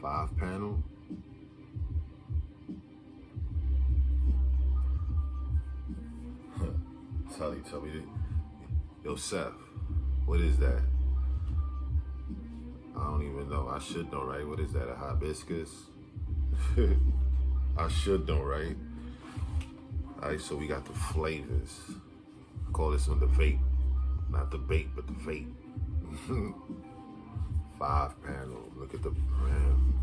5 panel. Tell me that. Yo, Seth, what is that? I don't even know. I should know, right? What is that, a hibiscus? I should know, right? All right, so we got the flavors. I call this one the vape. Not the bait, but the vape. 5 panel. Look at the brand.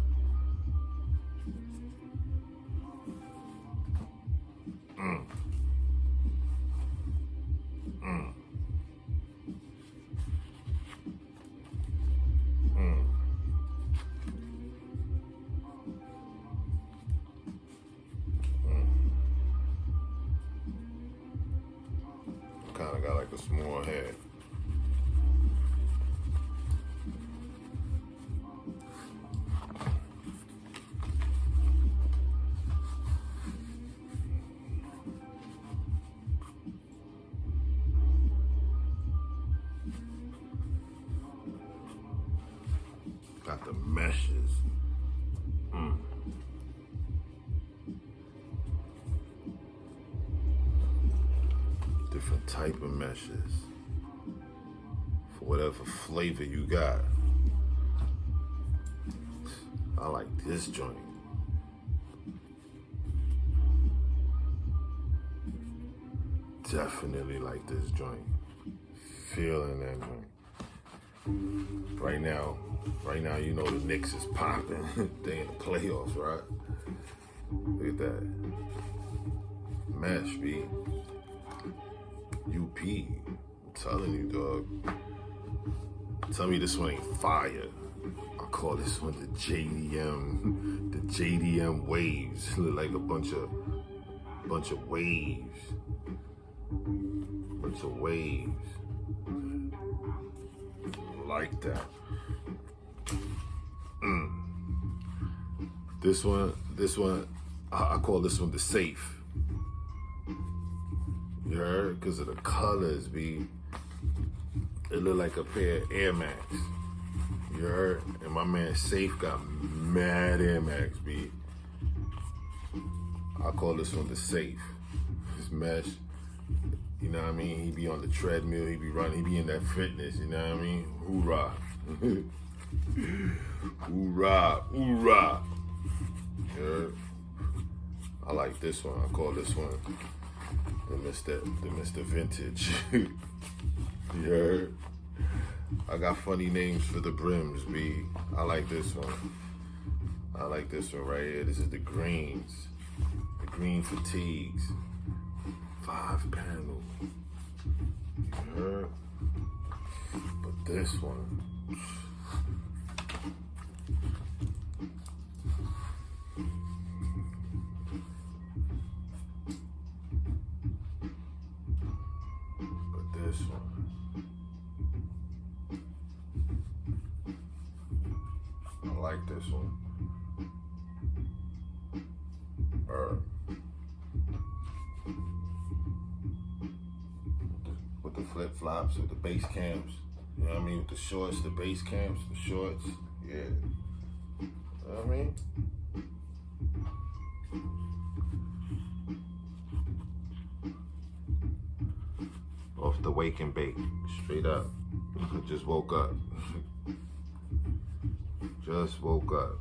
Kind of got like a small head. Got the meshes. Different type of meshes for whatever flavor you got. I like this joint. Definitely like this joint. Feeling that joint. Right now, you know the Knicks is popping. They in the playoffs, right? Look at that. Mesh, B. UP. I'm telling you, dog. Tell me this one ain't fire. I call this one the JDM. The JDM waves. Look like a bunch of waves. Bunch of waves. Like that. This one, I call this one the safe. You heard? Because of the colors, B. It look like a pair of Air Max. You heard? And my man Safe got mad Air Max, B. I call this one the safe. This mesh. You know what I mean? He be on the treadmill, he be running, he be in that fitness, you know what I mean? Hoorah. Hoorah, hoorah. Yeah. I like this one. I call this one the Mr. Vintage. You heard? I got funny names for the brims, B. I like this one. I like this one right here. This is the greens. The green fatigues. 5 panel. You heard? But this one. But this one. I like this one. With the flip flops, with the base camps, you know what I mean? With the shorts, the base camps, the shorts, yeah. You know what I mean? Off the wake and bake, straight up. Just woke up. Just woke up.